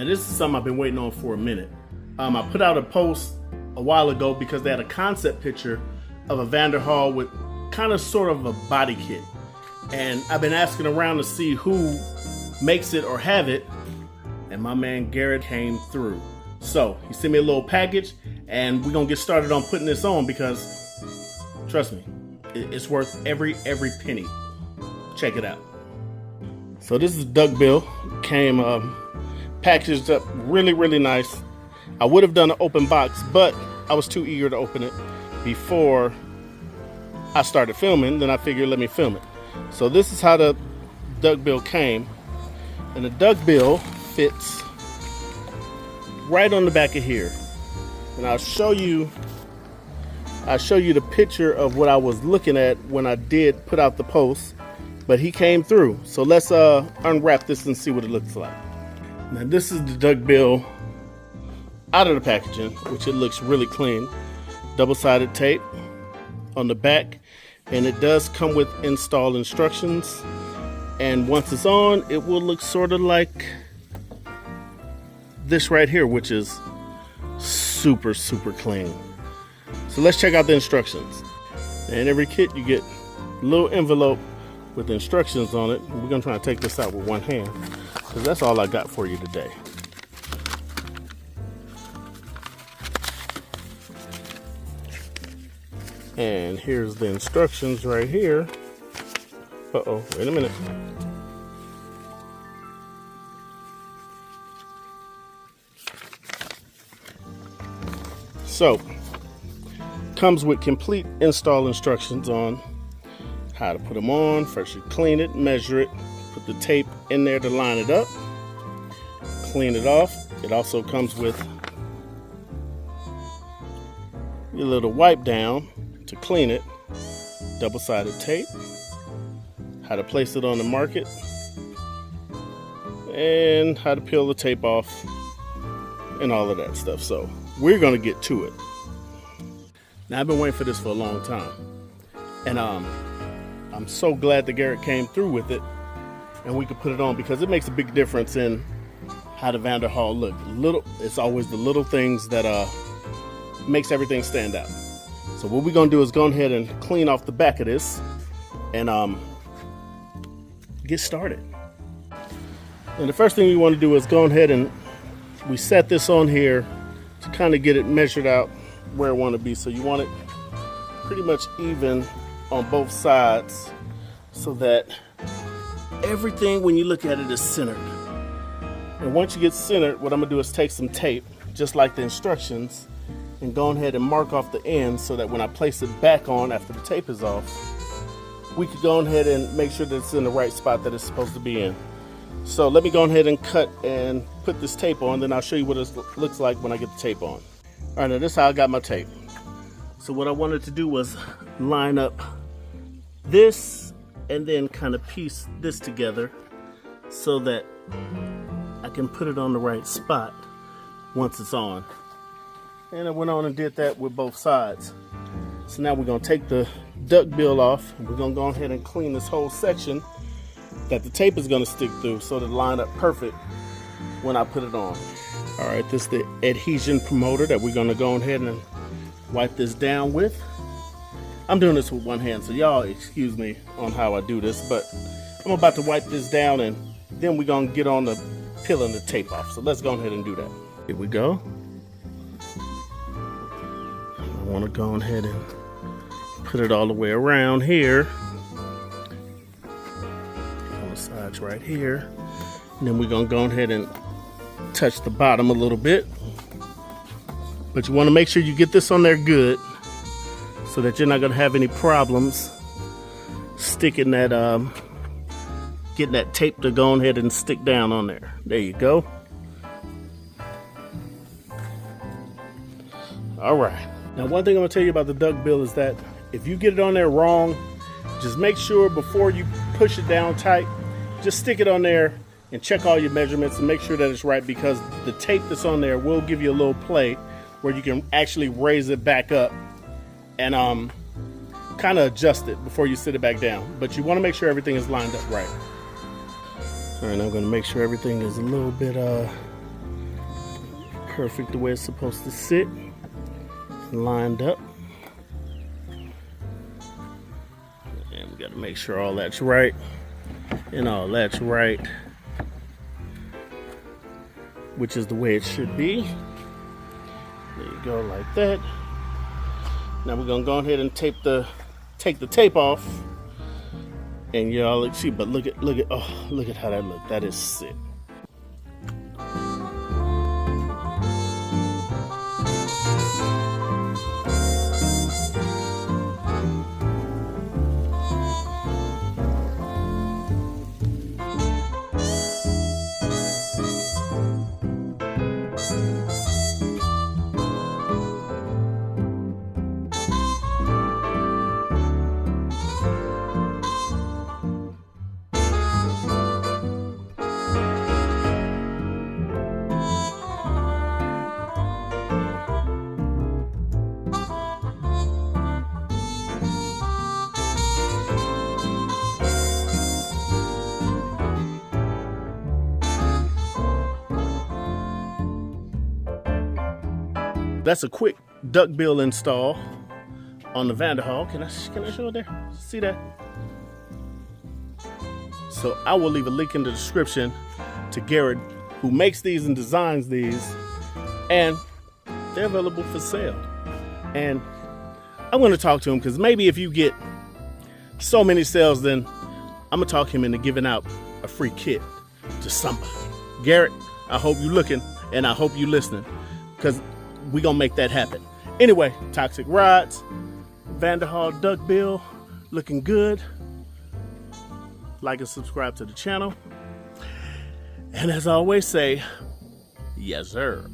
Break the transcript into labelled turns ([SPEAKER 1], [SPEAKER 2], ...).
[SPEAKER 1] Now this is something I've been waiting on for a minute. I put out a post a while ago because they had a concept picture of a Vanderhall with kind of sort of a body kit. And I've been asking around to see who makes it or have it. And my man Garrett came through. So he sent me a little package and we're gonna get started on putting this on because trust me, it's worth every penny. Check it out. So this is Duckbill. Came packaged up really nice. I would have done an open box, but I was too eager to open it before I started filming. Then I figured let me film it. So this is how the Duckbill came. And the Duckbill fits right on the back of here. And I'll show you the picture of what I was looking at when I did put out the post. But he came through. So let's unwrap this and see what it looks like. Now this is the Duckbill out of the packaging, which it looks really clean. Double-sided tape on the back, and it does come with install instructions. And once it's on, it will look sort of like this right here, which is super clean. So let's check out the instructions. And every kit you get a little envelope with instructions on it. We're gonna try to take this out with one hand because that's all I got for you today. And here's the instructions right here. Uh-oh, wait a minute. So, comes with complete install instructions on how to put them on. First you clean it, measure it, put the tape in there to line it up, clean it off. It also comes with your little wipe down to clean it, double-sided tape, how to place it on the market, and how to peel the tape off and all of that stuff. So we're gonna get to it. Now I've been waiting for this for a long time, and I'm so glad that Garrett came through with it and we could put it on because it makes a big difference in how the Vanderhall look. It's always the little things that makes everything stand out. So what we're gonna do is go ahead and clean off the back of this and get started. And the first thing we want to do is go ahead and we set this on here to kind of get it measured out where I want to be. So you want it pretty much even on both sides so that everything when you look at it is centered. And once you get centered, what I'm gonna do is take some tape, just like the instructions, and go ahead and mark off the ends so that when I place it back on after the tape is off, we could go ahead and make sure that it's in the right spot that it's supposed to be in. So let me go ahead and cut and put this tape on, then I'll show you what it looks like when I get the tape on. All right, now this is how I got my tape. So what I wanted to do was line up this and then kind of piece this together so that I can put it on the right spot once it's on. And I went on and did that with both sides. So now we're gonna take the Duckbill off and we're gonna go ahead and clean this whole section that the tape is gonna stick through so to line up perfect when I put it on. All right, this is the adhesion promoter that we're gonna go ahead and wipe this down with. I'm doing this with one hand, so y'all excuse me on how I do this, but I'm about to wipe this down and then we're gonna get on the peeling the tape off. So let's go ahead and do that. Here we go. I wanna go ahead and put it all the way around here. On the sides right here. And then we're gonna go ahead and touch the bottom a little bit. But you wanna make sure you get this on there good so that you're not gonna have any problems sticking that, getting that tape to go ahead and stick down on there. There you go. All right. Now, one thing I'm gonna tell you about the Duckbill is that if you get it on there wrong, just make sure before you push it down tight, just stick it on there and check all your measurements and make sure that it's right, because the tape that's on there will give you a little play where you can actually raise it back up and kind of adjust it before you sit it back down. But you want to make sure everything is lined up right. All right, I'm going to make sure everything is a little bit perfect the way it's supposed to sit, lined up. And we gotta make sure all that's right and all that's right, which is the way it should be. There you go, like that. Now we're gonna go ahead and take the tape off, and y'all see. But look at how that look. That is sick. That's a quick duckbill install on the Vanderhall. Can I show it there? See that? So I will leave a link in the description to Garrett, who makes these and designs these, and they're available for sale. And I'm going to talk to him, because maybe if you get so many sales, then I'm going to talk him into giving out a free kit to somebody. Garrett, I hope you're looking, and I hope you're listening, because we're going to make that happen. Anyway, Toxic Rods, Vanderhall Duckbill, looking good. Like and subscribe to the channel. And as I always say, yes sir.